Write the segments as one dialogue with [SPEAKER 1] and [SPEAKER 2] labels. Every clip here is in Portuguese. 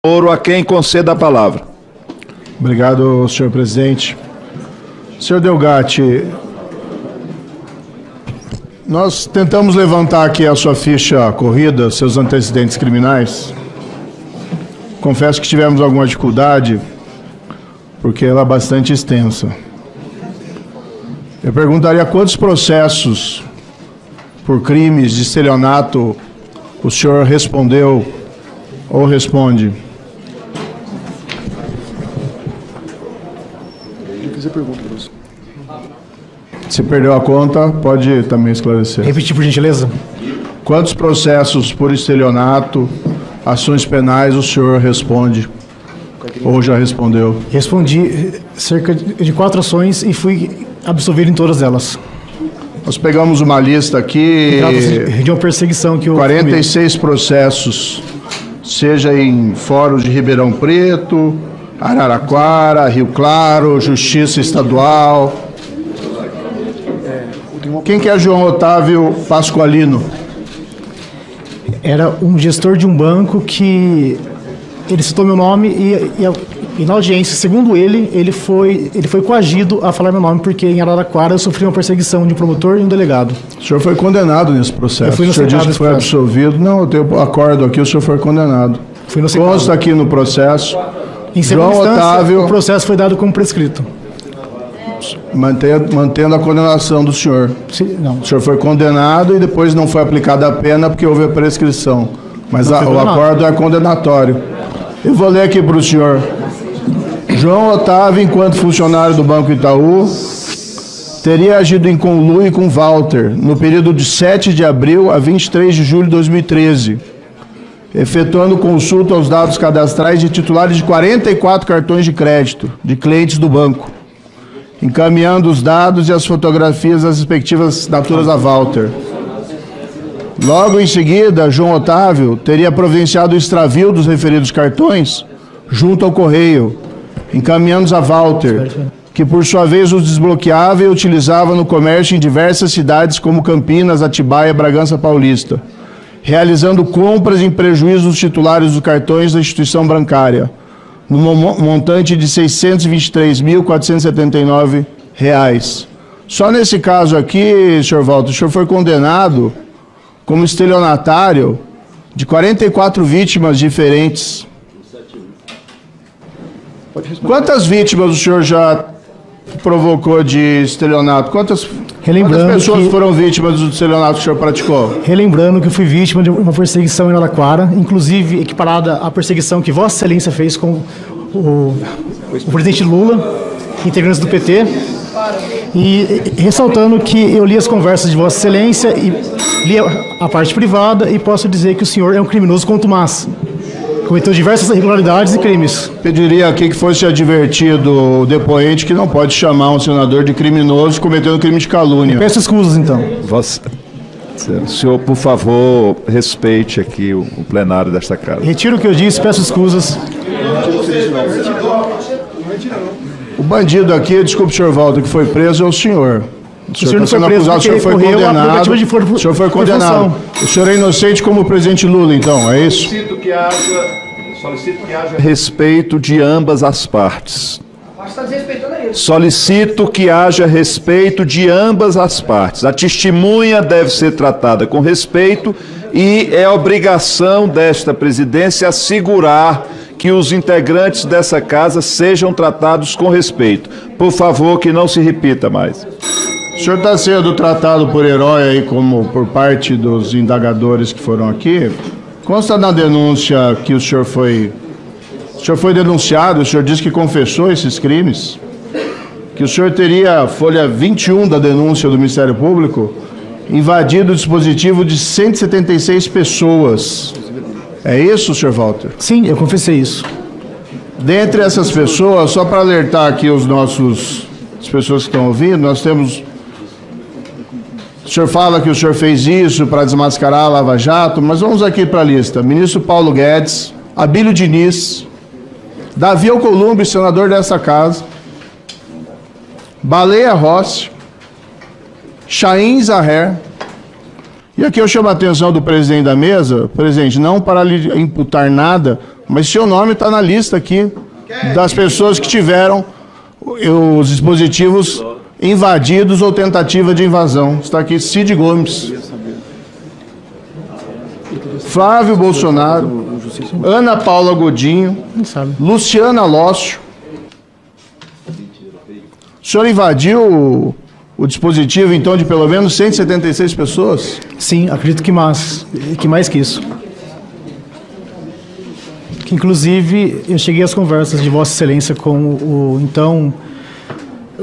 [SPEAKER 1] Moro, a quem conceda a palavra.
[SPEAKER 2] Obrigado, senhor presidente. Senhor Delgatti, nós tentamos levantar aqui a sua ficha corrida, seus antecedentes criminais. Confesso que tivemos alguma dificuldade, porque ela é bastante extensa. Eu perguntaria quantos processos por crimes de estelionato o senhor respondeu ou responde? Se perdeu a conta, pode também esclarecer.
[SPEAKER 3] Repetir, por gentileza.
[SPEAKER 2] Quantos processos por estelionato, ações penais, o senhor responde ou já respondeu?
[SPEAKER 3] Respondi cerca de 4 ações e fui absolvido em todas elas.
[SPEAKER 2] Nós pegamos uma lista aqui,
[SPEAKER 3] de uma perseguição que eu
[SPEAKER 2] 46 processos, seja em fóruns de Ribeirão Preto, Araraquara, Rio Claro, Justiça Estadual. Quem que é João Otávio Pasqualino?
[SPEAKER 3] Era um gestor de um banco que ele citou meu nome e na audiência, segundo ele foi coagido a falar meu nome porque em Araraquara eu sofri uma perseguição de um promotor e um delegado.
[SPEAKER 2] O senhor foi condenado nesse processo.
[SPEAKER 3] Eu fui
[SPEAKER 2] o senhor disse que foi absolvido. Não, eu tenho acordo aqui, o senhor foi condenado. Consta aqui no processo.
[SPEAKER 3] Em segunda instância, o processo foi dado como prescrito.
[SPEAKER 2] Mantendo a condenação do senhor.
[SPEAKER 3] Não.
[SPEAKER 2] O senhor foi condenado e depois não foi aplicada a pena porque houve a prescrição. Mas o acordo é condenatório. Eu vou ler aqui para o senhor. João Otávio, enquanto funcionário do Banco Itaú, teria agido em conluio com Walter no período de 7 de abril a 23 de julho de 2013, efetuando consulta aos dados cadastrais de titulares de 44 cartões de crédito de clientes do banco, encaminhando os dados e as fotografias das respectivas assinaturas a Walter. Logo em seguida, João Otávio teria providenciado o extravio dos referidos cartões junto ao correio, encaminhando-os a Walter, que por sua vez os desbloqueava e utilizava no comércio em diversas cidades como Campinas, Atibaia e Bragança Paulista, realizando compras em prejuízo dos titulares dos cartões da instituição bancária, no montante de R$ 623.479. Só nesse caso aqui, senhor Walter, o senhor foi condenado como estelionatário de 44 vítimas diferentes. Quantas vítimas o senhor já provocou de estelionato? Quantas pessoas foram vítimas do estelionato que o senhor praticou?
[SPEAKER 3] Relembrando que eu fui vítima de uma perseguição em Araraquara, inclusive equiparada à perseguição que Vossa Excelência fez com o presidente Lula, integrantes do PT, e ressaltando que eu li as conversas de Vossa Excelência e li a parte privada e posso dizer que o senhor é um criminoso contumaz. Cometeu diversas irregularidades e crimes.
[SPEAKER 2] Pediria aqui que fosse advertido o depoente que não pode chamar um senador de criminoso cometendo crime de calúnia.
[SPEAKER 3] Eu peço escusas, então.
[SPEAKER 1] O senhor, por favor, respeite aqui o plenário desta casa.
[SPEAKER 3] Retiro o que eu disse, peço escusas.
[SPEAKER 2] O bandido aqui, desculpe, senhor Walter, que foi preso é o senhor.
[SPEAKER 3] O senhor não foi preso,
[SPEAKER 2] o senhor foi condenado. O senhor foi condenado. O senhor é inocente como o presidente Lula, então, é isso?
[SPEAKER 1] Solicito que haja respeito de ambas as partes. Solicito que haja respeito de ambas as partes. A testemunha deve ser tratada com respeito e é obrigação desta presidência assegurar que os integrantes dessa casa sejam tratados com respeito. Por favor, que não se repita mais.
[SPEAKER 2] O senhor está sendo tratado por herói aí, como por parte dos indagadores que foram aqui. Consta na denúncia que o senhor foi denunciado, o senhor disse que confessou esses crimes, que o senhor teria, folha 21 da denúncia do Ministério Público, invadido o dispositivo de 176 pessoas. É isso, senhor Walter?
[SPEAKER 3] Sim, eu confessei isso.
[SPEAKER 2] Dentre essas pessoas, só para alertar aqui as pessoas que estão ouvindo, nós temos... O senhor fala que o senhor fez isso para desmascarar a Lava Jato, mas vamos aqui para a lista. Ministro Paulo Guedes, Abílio Diniz, Davi Alcolumbre, senador dessa casa, Baleia Rossi, Chaim Zahrer E aqui eu chamo a atenção do presidente da mesa, presidente, não para lhe imputar nada, mas seu nome está na lista aqui das pessoas que tiveram os dispositivos invadidos ou tentativa de invasão. Está aqui Cid Gomes, Flávio Bolsonaro, Ana Paula Godinho, Luciana Lócio. O senhor invadiu o dispositivo, então, de pelo menos 176 pessoas?
[SPEAKER 3] Sim, acredito que mais que isso. Que, inclusive, eu cheguei às conversas de Vossa Excelência com o então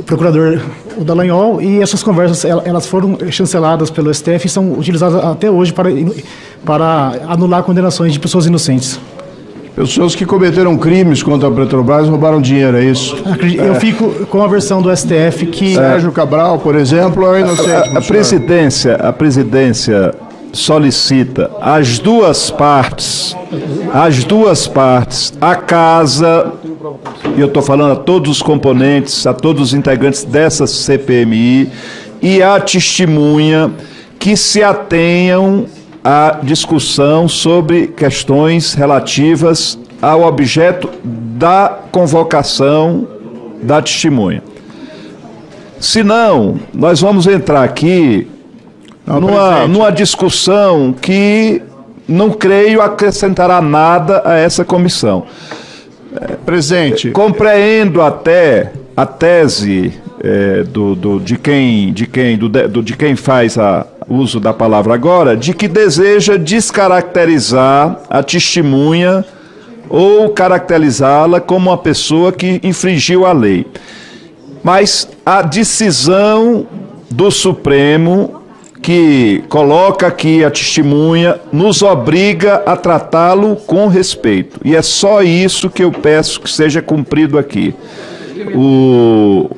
[SPEAKER 3] procurador o Dallagnol, e essas conversas elas foram chanceladas pelo STF e são utilizadas até hoje para anular condenações de pessoas inocentes.
[SPEAKER 2] Pessoas que cometeram crimes contra a Petrobras roubaram dinheiro, é isso?
[SPEAKER 3] Eu fico com a versão do STF que...
[SPEAKER 2] Sérgio Cabral, por exemplo, é inocente.
[SPEAKER 1] A presidência solicita às duas partes, a casa, e eu estou falando a todos os componentes, a todos os integrantes dessa CPMI e a testemunha que se atenham à discussão sobre questões relativas ao objeto da convocação da testemunha. Senão, nós vamos entrar aqui numa discussão que não creio acrescentará nada a essa comissão.
[SPEAKER 2] Presidente.
[SPEAKER 1] Compreendo até a tese de quem faz o uso da palavra agora, de que deseja descaracterizar a testemunha ou caracterizá-la como uma pessoa que infringiu a lei. Mas a decisão do Supremo, que coloca aqui a testemunha, nos obriga a tratá-lo com respeito. E é só isso que eu peço que seja cumprido aqui. O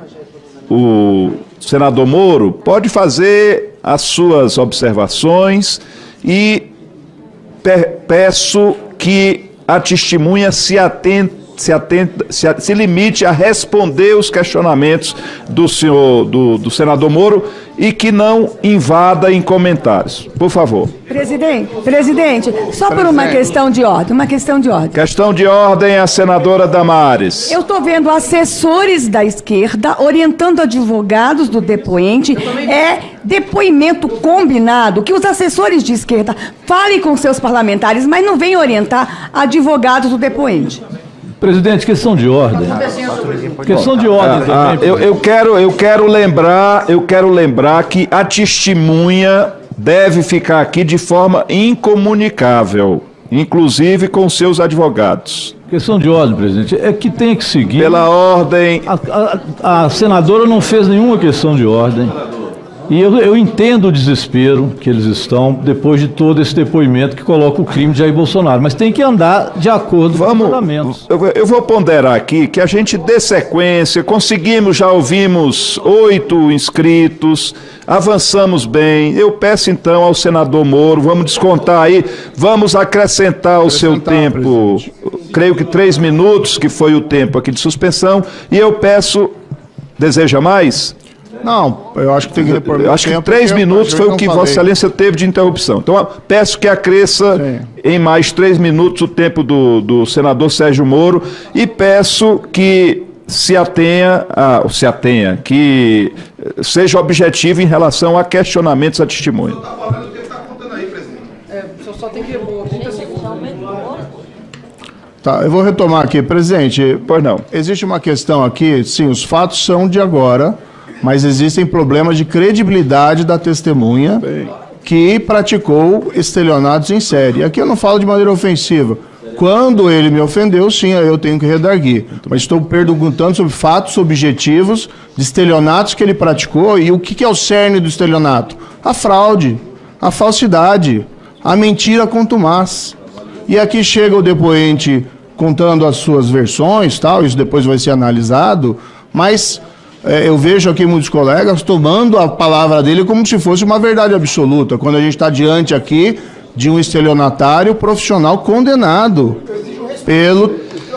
[SPEAKER 1] senador Moro pode fazer as suas observações e peço que a testemunha se limite a responder os questionamentos do senador Moro e que não invada em comentários. Por favor.
[SPEAKER 4] Presidente, só por uma questão de ordem, Questão de ordem, a senadora Damares. Eu estou vendo assessores da esquerda orientando advogados do depoente. É depoimento combinado que os assessores de esquerda falem com seus parlamentares, mas não venham orientar advogados do depoente.
[SPEAKER 5] Presidente, questão de ordem. Questão de ordem também.
[SPEAKER 1] Eu quero lembrar que a testemunha deve ficar aqui de forma incomunicável, inclusive com seus advogados.
[SPEAKER 5] Questão de ordem, presidente, é que tem que seguir.
[SPEAKER 1] Pela ordem.
[SPEAKER 5] A senadora não fez nenhuma questão de ordem. E eu entendo o desespero que eles estão depois de todo esse depoimento que coloca o crime de Jair Bolsonaro, mas tem que andar de acordo com os fundamentos.
[SPEAKER 1] Eu vou ponderar aqui que a gente dê sequência, já ouvimos 8 inscritos, avançamos bem. Eu peço então ao senador Moro, vamos descontar aí, vamos acrescentar o seu tempo, creio que 3 minutos, que foi o tempo aqui de suspensão, e eu peço, deseja mais?
[SPEAKER 2] Não, eu acho que tem que repor.
[SPEAKER 1] Eu acho que 3 minutos foi o que Vossa Excelência teve de interrupção. Então, peço que acresça em mais 3 minutos o tempo do senador Sérgio Moro e peço que se atenha, que seja objetivo em relação a questionamentos à testemunha.
[SPEAKER 4] Só tem que repor 30 segundos.
[SPEAKER 2] Tá, eu vou retomar aqui, presidente.
[SPEAKER 1] Pois não.
[SPEAKER 2] Existe uma questão aqui, sim, os fatos são de agora, mas existem problemas de credibilidade da testemunha que praticou estelionatos em série. Aqui eu não falo de maneira ofensiva. Quando ele me ofendeu, sim, eu tenho que redarguir. Mas estou perguntando sobre fatos objetivos de estelionatos que ele praticou. E o que é o cerne do estelionato? A fraude, a falsidade, a mentira contumaz. E aqui chega o depoente contando as suas versões, tal, isso depois vai ser analisado, mas eu vejo aqui muitos colegas tomando a palavra dele como se fosse uma verdade absoluta, quando a gente está diante aqui de um estelionatário profissional condenado.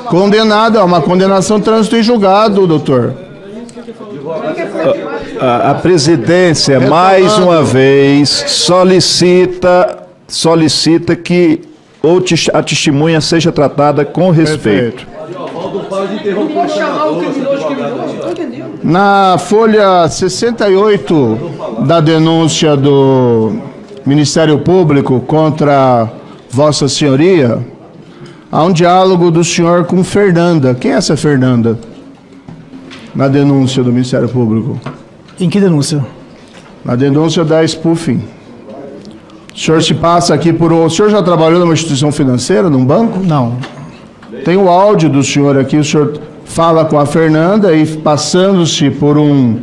[SPEAKER 2] Condenado, é uma condenação trânsito em julgado, doutor.
[SPEAKER 1] A presidência, mais uma vez, solicita que a testemunha seja tratada com respeito.
[SPEAKER 2] Na folha 68 da denúncia do Ministério Público contra Vossa Senhoria, há um diálogo do senhor com Fernanda. Quem é essa Fernanda? Na denúncia do Ministério Público.
[SPEAKER 3] Em que denúncia?
[SPEAKER 2] Na denúncia da spoofing. O senhor se passa aqui por um... O senhor já trabalhou numa instituição financeira, num banco?
[SPEAKER 3] Não.
[SPEAKER 2] Tem o áudio do senhor aqui, o senhor fala com a Fernanda e passando-se por um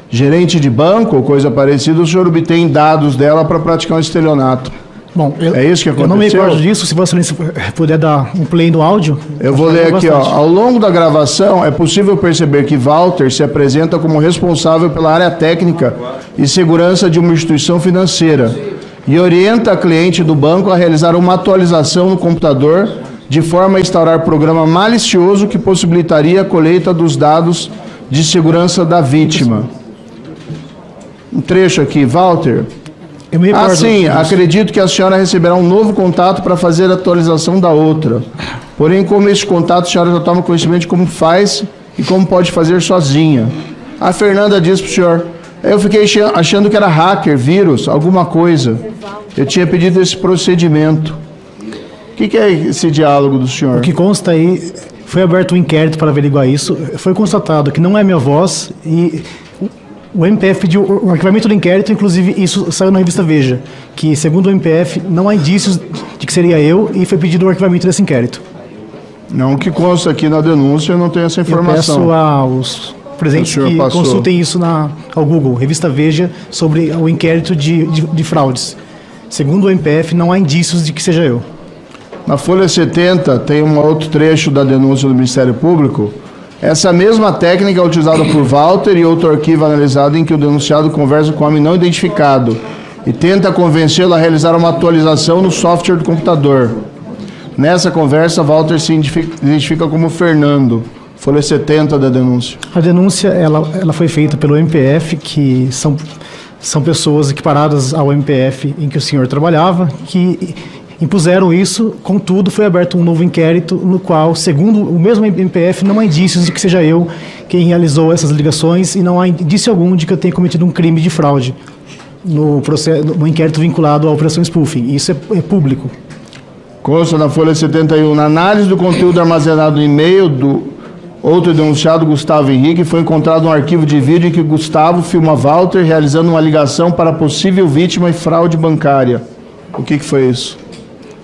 [SPEAKER 2] gerente de banco ou coisa parecida, o senhor obtém dados dela para praticar um estelionato.
[SPEAKER 3] Bom,
[SPEAKER 2] é isso que aconteceu?
[SPEAKER 3] Eu não me recordo disso, se Vossa Excelência puder dar um play no áudio.
[SPEAKER 2] Eu vou ler aqui, ó. Ao longo da gravação, é possível perceber que Walter se apresenta como responsável pela área técnica e segurança de uma instituição financeira e orienta a cliente do banco a realizar uma atualização no computador de forma a instaurar programa malicioso que possibilitaria a colheita dos dados de segurança da vítima. Um trecho aqui, Walter. Sim, acredito que a senhora receberá um novo contato para fazer a atualização da outra. Porém, como este contato, a senhora já toma conhecimento de como faz e como pode fazer sozinha. A Fernanda disse para o senhor, eu fiquei achando que era hacker, vírus, alguma coisa. Eu tinha pedido esse procedimento. O que é esse diálogo do senhor?
[SPEAKER 3] O que consta aí, foi aberto um inquérito para averiguar isso, foi constatado que não é minha voz e... O MPF pediu o arquivamento do inquérito, inclusive isso saiu na revista Veja, que segundo o MPF não há indícios de que seria eu e foi pedido o arquivamento desse inquérito.
[SPEAKER 2] Não, o que consta aqui na denúncia, eu não tenho essa informação.
[SPEAKER 3] Eu peço aos presentes que consultem isso ao Google, revista Veja, sobre o inquérito de fraudes. Segundo o MPF, não há indícios de que seja eu.
[SPEAKER 2] Na folha 70 tem um outro trecho da denúncia do Ministério Público. Essa mesma técnica é utilizada por Walter e outro arquivo analisado em que o denunciado conversa com um homem não identificado e tenta convencê-lo a realizar uma atualização no software do computador. Nessa conversa, Walter se identifica como Fernando. Folha 70 da denúncia.
[SPEAKER 3] A denúncia ela foi feita pelo MPF, que são pessoas equiparadas ao MPF em que o senhor trabalhava, que... impuseram isso, contudo, foi aberto um novo inquérito no qual, segundo o mesmo MPF, não há indícios de que seja eu quem realizou essas ligações e não há indício algum de que eu tenha cometido um crime de fraude no inquérito vinculado à operação spoofing. Isso é público.
[SPEAKER 2] Consta na folha 71, na análise do conteúdo armazenado no e-mail do outro denunciado, Gustavo Henrique, foi encontrado um arquivo de vídeo em que Gustavo filma Walter realizando uma ligação para possível vítima e fraude bancária. O que foi isso?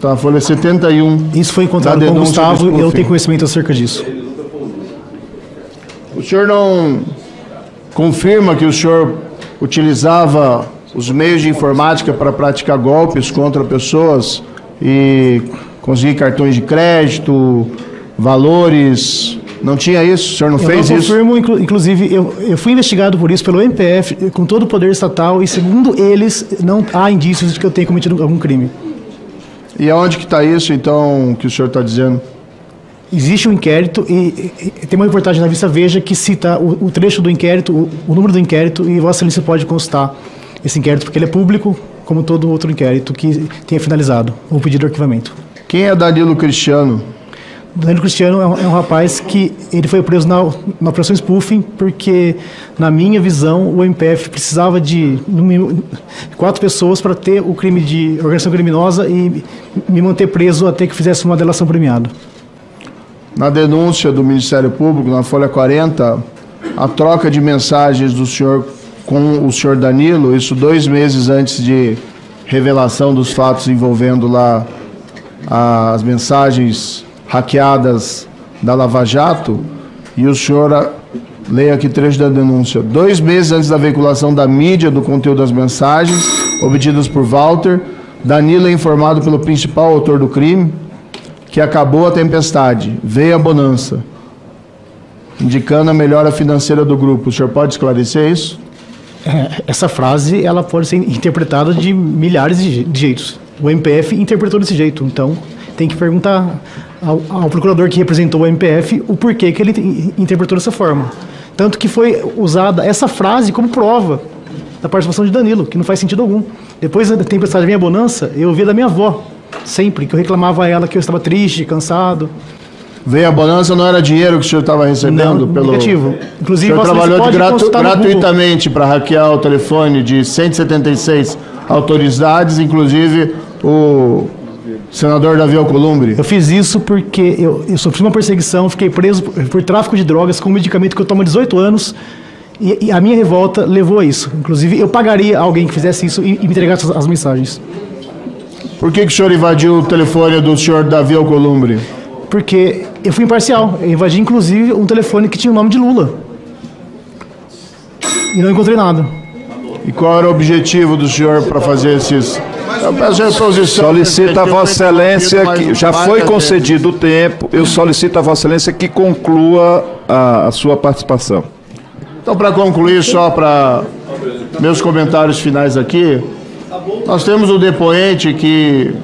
[SPEAKER 2] Tá, folha 71.
[SPEAKER 3] Isso foi encontrado com o Gustavo e eu tenho conhecimento acerca disso.
[SPEAKER 2] O senhor não confirma que o senhor utilizava os meios de informática para praticar golpes contra pessoas e conseguir cartões de crédito, valores? Não tinha isso? O senhor não fez isso?
[SPEAKER 3] Eu confirmo, inclusive, eu fui investigado por isso pelo MPF, com todo o poder estatal, e segundo eles, não há indícios de que eu tenha cometido algum crime.
[SPEAKER 2] E aonde que está isso, então, que o senhor está dizendo?
[SPEAKER 3] Existe um inquérito e tem uma reportagem na revista Veja que cita o trecho do inquérito, o número do inquérito, e Vossa Excelência pode consultar esse inquérito, porque ele é público, como todo outro inquérito que tenha finalizado ou pedido de arquivamento.
[SPEAKER 2] Quem é Danilo Cristiano?
[SPEAKER 3] Danilo Cristiano é um rapaz que ele foi preso na operação spoofing porque, na minha visão, o MPF precisava de 4 pessoas para ter o crime de organização criminosa e me manter preso até que fizesse uma delação premiada.
[SPEAKER 2] Na denúncia do Ministério Público, na folha 40, a troca de mensagens do senhor com o senhor Danilo, isso 2 meses antes de revelação dos fatos envolvendo lá as mensagens hackeadas da Lava Jato, e o senhor leia aqui trecho da denúncia. 2 meses antes da veiculação da mídia do conteúdo das mensagens obtidas por Walter, Danilo é informado pelo principal autor do crime que acabou a tempestade, veio a bonança, indicando a melhora financeira do grupo. O senhor pode esclarecer isso?
[SPEAKER 3] Essa frase ela pode ser interpretada de milhares de jeitos. O MPF interpretou desse jeito, então tem que perguntar ao procurador que representou o MPF o porquê que ele interpretou dessa forma. Tanto que foi usada essa frase como prova da participação de Danilo, que não faz sentido algum. Depois da tempestade vem a bonança, eu ouvia da minha avó, sempre, que eu reclamava a ela que eu estava triste, cansado.
[SPEAKER 2] Veio a bonança, não era dinheiro que o senhor estava recebendo?
[SPEAKER 3] Não, negativo. Inclusive,
[SPEAKER 2] o senhor trabalhou gratuitamente para hackear o telefone de 176 autoridades, inclusive o senador Davi Alcolumbre.
[SPEAKER 3] Eu fiz isso porque eu sofri uma perseguição, fiquei preso por tráfico de drogas com um medicamento que eu tomo há 18 anos, e a minha revolta levou a isso. Inclusive, eu pagaria alguém que fizesse isso e me entregasse as mensagens.
[SPEAKER 2] Por que o senhor invadiu o telefone do senhor Davi Alcolumbre?
[SPEAKER 3] Porque eu fui imparcial. Eu invadi, inclusive, um telefone que tinha o nome de Lula. E não encontrei nada.
[SPEAKER 2] E qual era o objetivo do senhor para fazer esses...
[SPEAKER 1] Solicito a Vossa Excelência, que já foi concedido o tempo, eu solicito a Vossa Excelência que conclua a sua participação.
[SPEAKER 2] Então, para concluir, só para meus comentários finais aqui, nós temos o depoente que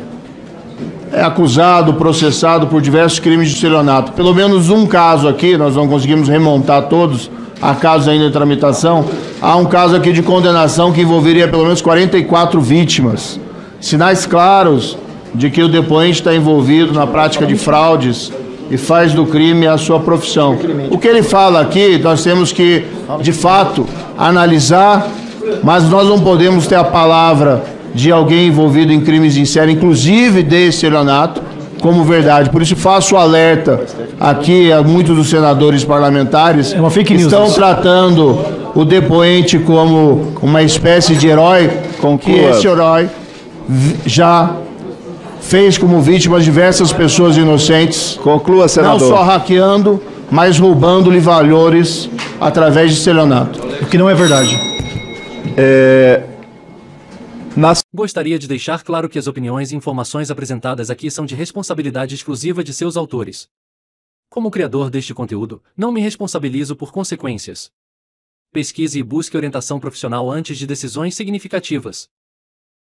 [SPEAKER 2] é acusado, processado por diversos crimes de estelionato. Pelo menos um caso aqui, nós não conseguimos remontar todos, há casos ainda em tramitação, há um caso aqui de condenação que envolveria pelo menos 44 vítimas. Sinais claros de que o depoente está envolvido na prática de fraudes e faz do crime a sua profissão. O que ele fala aqui, nós temos que, de fato, analisar, mas nós não podemos ter a palavra de alguém envolvido em crimes em série, inclusive de estelionato, como verdade. Por isso faço o alerta aqui a muitos dos senadores parlamentares que estão tratando o depoente como uma espécie de herói, que esse herói já fez como vítimas diversas pessoas inocentes.
[SPEAKER 1] Conclua, senador.
[SPEAKER 2] Não só hackeando, mas roubando-lhe valores através de estelionato.
[SPEAKER 3] O que não é verdade.
[SPEAKER 6] Gostaria de deixar claro que as opiniões e informações apresentadas aqui são de responsabilidade exclusiva de seus autores. Como criador deste conteúdo, não me responsabilizo por consequências. Pesquise e busque orientação profissional antes de decisões significativas.